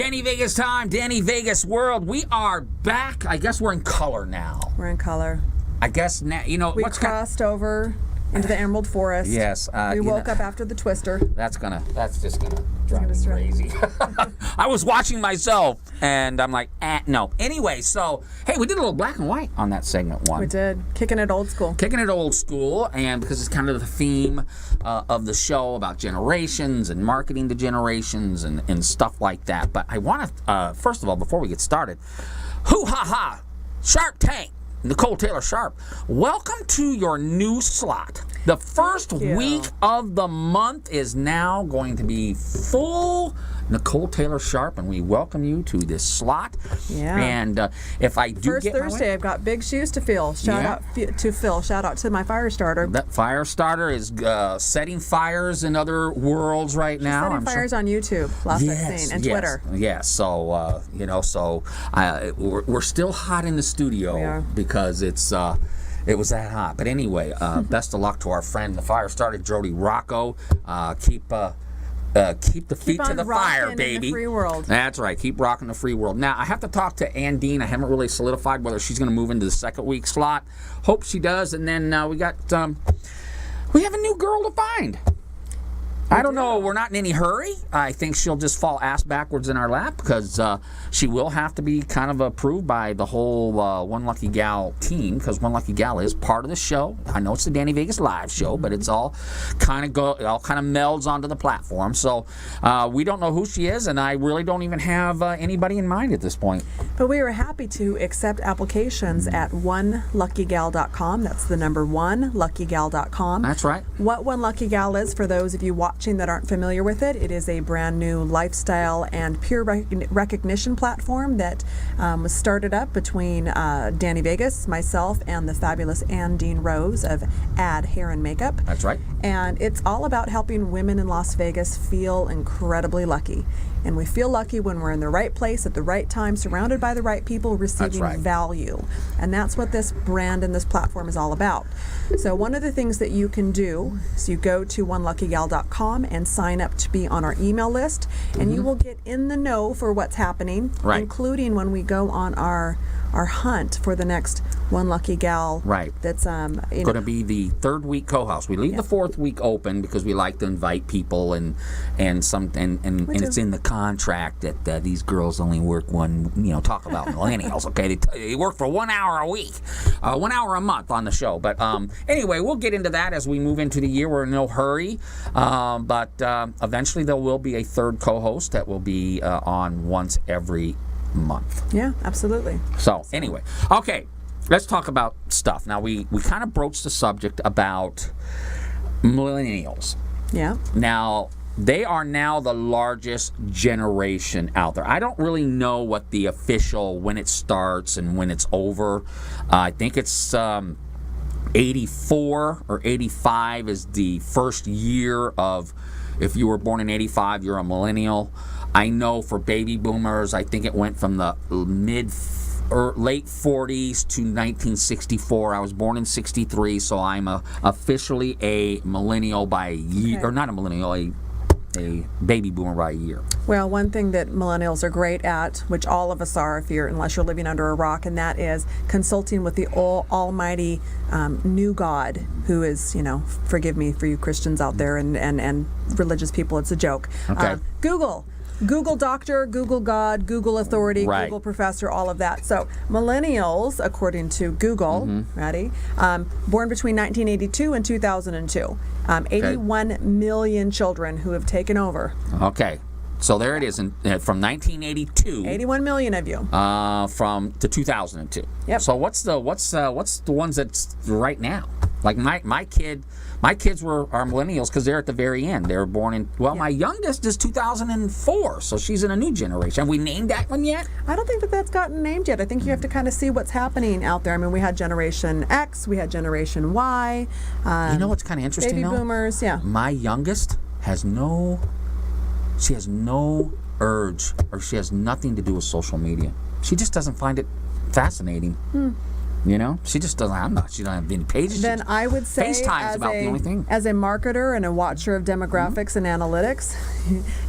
Danny Vegas time, Danny Vegas world. We are back. I guess we're in color now. We're in color. I guess now, we crossed over into the Emerald Forest. Yes. We woke up after the Twister. That's just gonna drive me crazy. I was watching myself, and I'm like, no. Anyway, so, hey, we did a little black and white on that segment one. We did. Kicking it old school. And because it's kind of the theme of the show about generations and marketing to generations and stuff like that. But I want to, first of all, before we get started, hoo-ha-ha, Sharp Tank. Nicole Taylor Sharp, welcome to your new slot. The first week of the month is now going to be full Nicole Taylor Sharp, and we welcome you to this slot. Yeah. And if I do First Thursday, I've got big shoes to fill. Shout out to Phil. Shout out to my fire starter. That fire starter is setting fires in other worlds right now. Setting fires on YouTube, last I've seen, and Twitter. Yes. So we're still hot in the studio. We are. Because it was that hot. But anyway, best of luck to our friend, the fire starter, Jody Rocco. Keep the feet to the fire, baby. In the free world. That's right. Keep rocking the free world. Now, I have to talk to Ann Dean. I haven't really solidified whether she's going to move into the second week slot. Hope she does. And then we have a new girl to find. I don't know. We're not in any hurry. I think she'll just fall ass backwards in our lap because she will have to be kind of approved by the whole One Lucky Gal team because One Lucky Gal is part of the show. I know it's the Danny Vegas live show, but it's all kind of melds onto the platform. So we don't know who she is, and I really don't even have anybody in mind at this point. But we were happy to accept applications at oneluckygal.com. That's the number one, luckygal.com. That's right. What One Lucky Gal is, for those of you watching that aren't familiar with it, it is a brand new lifestyle and peer recognition platform that was started up between Danny Vegas, myself, and the fabulous Ann Dean Rose of Add Hair and Makeup. That's right. And it's all about helping women in Las Vegas feel incredibly lucky. And we feel lucky when we're in the right place at the right time, surrounded by the right people, receiving value. And that's what this brand and this platform is all about. So one of the things that you can do is you go to oneluckygal.com and sign up to be on our email list, and you will get in the know for what's happening, including when we go on our hunt for the next One Lucky Gal. Right. That's going to be the third week co-host. We leave the fourth week open because we like to invite people and it's in the contract that these girls only work talk about millennials. Okay, they work for 1 hour a week, 1 hour a month on the show. But anyway, we'll get into that as we move into the year. We're in no hurry, but eventually there will be a third co-host that will be on once every month. Yeah, absolutely. So anyway, okay, let's talk about stuff. Now, we kind of broached the subject about millennials. Yeah. Now, they are now the largest generation out there. I don't really know what the official, when it starts and when it's over. I think it's 84 or 85 is the first year of, if you were born in 85, you're a millennial. I know for baby boomers, I think it went from the late 40s to 1964. I was born in 63, so I'm officially a millennial by a year, or not a millennial, a baby boomer by a year. Well, one thing that millennials are great at, which all of us are unless you're living under a rock, and that is consulting with the almighty new God, who is, forgive me for you Christians out there and religious people, it's a joke. Okay. Google doctor, Google God, Google authority, Google professor, all of that. So millennials, according to Google, born between 1982 and 2002. 81 million children who have taken over. Okay. So there it is, from 1982. 81 million of you. From to 2002. Yep. So what's the ones that's right now? Like my kids are millennials because they're at the very end. They were born in my youngest is 2004, so she's in a new generation. Have we named that one yet? I don't think that's gotten named yet. I think you have to kind of see what's happening out there. I mean, we had Generation X, we had Generation Y. You know what's kind of interesting? Baby boomers, yeah. My youngest has no urge, or she has nothing to do with social media. She just doesn't find it fascinating. You know, she just doesn't. She doesn't have any pages. Then I would say, FaceTime's about the only thing. as a marketer and a watcher of demographics and analytics,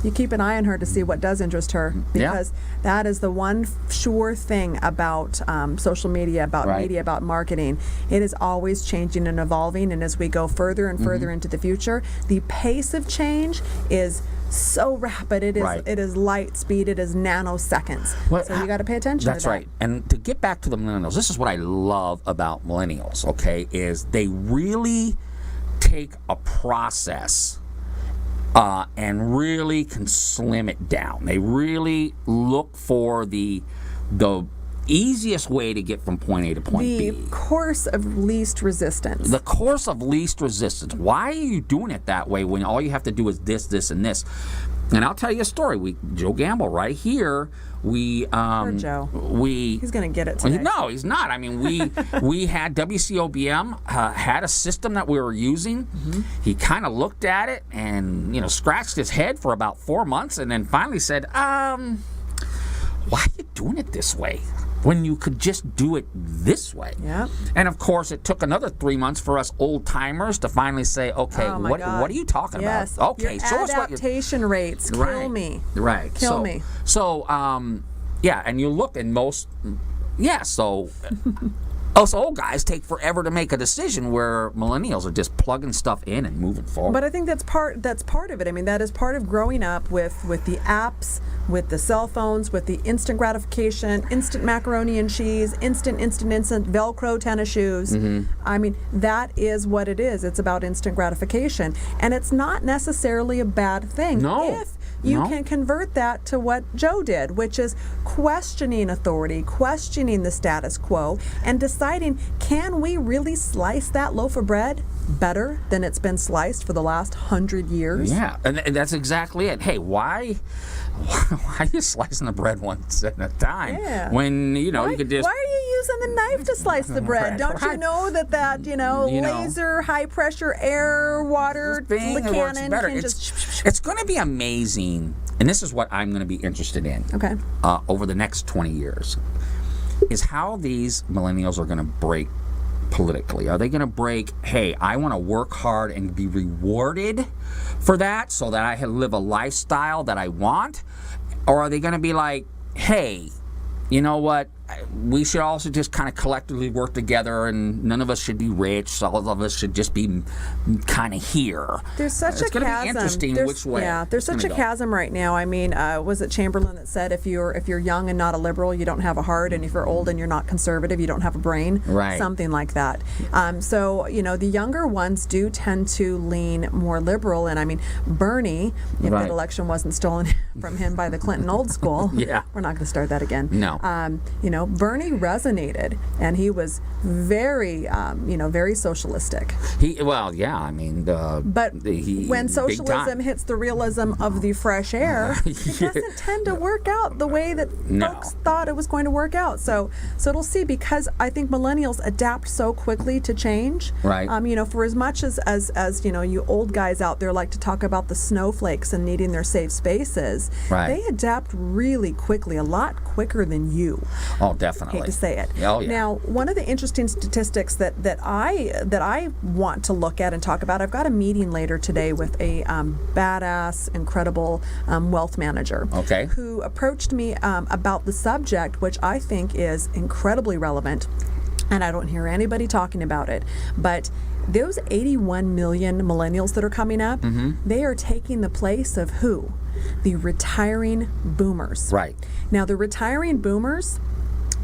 you keep an eye on her to see what does interest her, because that is the one sure thing about social media, about media, about marketing. It is always changing and evolving, and as we go further and further into the future, the pace of change is so rapid. It is light speed. It is nanoseconds. Well, so you got to pay attention to that. That's right. And to get back to the millennials, this is what I love about millennials, okay, is they really take a process and really can slim it down. They really look for the easiest way to get from point A to point B. The course of least resistance. The course of least resistance. Why are you doing it that way when all you have to do is this, this, and this? And I'll tell you a story. Joe Gamble, right here. Poor Joe. He's going to get it today. No, he's not. I mean, we had WCOBM had a system that we were using. He kind of looked at it and scratched his head for about 4 months, and then finally said, "Why are you doing it this way when you could just do it this way?" Yeah. And of course, it took another 3 months for us old timers to finally say, "Okay, what are you talking about?" Okay, your adaptation rates kill me. Right. Kill me. So, and you look and so us old guys take forever to make a decision, where millennials are just plugging stuff in and moving forward. But I think that's part of it. I mean, that is part of growing up with the apps, with the cell phones, with the instant gratification, instant macaroni and cheese, instant Velcro tennis shoes. I mean, that is what it is. It's about instant gratification, and it's not necessarily a bad thing. No. If you can convert that to what Joe did, which is questioning authority, questioning the status quo, and deciding, can we really slice that loaf of bread better than it's been sliced for the last 100 years? Yeah, and that's exactly it. Hey, why are you slicing the bread once at a time? Yeah. When you could just. Why are you using the knife to slice the bread? Don't you know that laser, high pressure, air, water cannon can just. It's going to be amazing, and this is what I'm going to be interested in. Okay. Over the next 20 years, is how these millennials are going to break politically. Are they going to break, hey, I want to work hard and be rewarded for that so that I can live a lifestyle that I want? Or are they going to be like, hey, you know what? We should also just kind of collectively work together, and none of us should be rich. All of us should just be kind of here. There's such a chasm. It's going to be interesting which way. Yeah, there's such a chasm right now. I mean, was it Chamberlain that said if you're young and not a liberal, you don't have a heart, and if you're old and you're not conservative, you don't have a brain? Right. Something like that. So the younger ones do tend to lean more liberal, and I mean, Bernie, if that election wasn't stolen from him by the Clinton old school, we're not going to start that again. No. Bernie resonated, and he was very, very socialistic. But when socialism hits the realism of the fresh air, it doesn't tend to work out the way that folks thought it was going to work out. So it'll see, because I think millennials adapt so quickly to change. Right. For as much as you old guys out there like to talk about the snowflakes and needing their safe spaces, they adapt really quickly, a lot quicker than you. Oh, definitely. Hate to say it. Oh, yeah. Now, one of the interesting statistics that I want to look at and talk about, I've got a meeting later today with a badass, incredible wealth manager. Okay. Who approached me about the subject, which I think is incredibly relevant, and I don't hear anybody talking about it. But those 81 million millennials that are coming up, they are taking the place of who? The retiring boomers. Right. Now, the retiring boomers,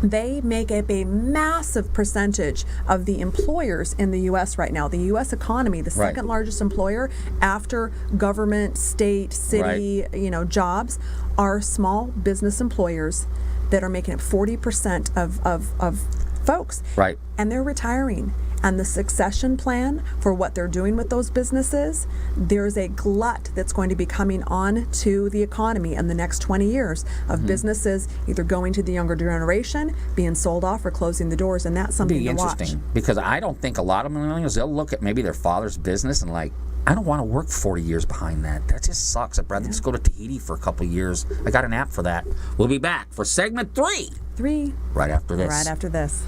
they make up a massive percentage of the employers in the U.S. right now. The U.S. economy, the second largest employer after government, state, city, jobs, are small business employers that are making up 40% of folks. Right. And they're retiring. And the succession plan for what they're doing with those businesses, there's a glut that's going to be coming on to the economy in the next 20 years of businesses either going to the younger generation, being sold off, or closing the doors, and that's something to watch. Interesting, because I don't think a lot of millennials, they'll look at maybe their father's business and like, I don't want to work 40 years behind that. That just sucks. I'd rather just go to Tahiti for a couple of years. I got an app for that. We'll be back for segment 3. Right after this.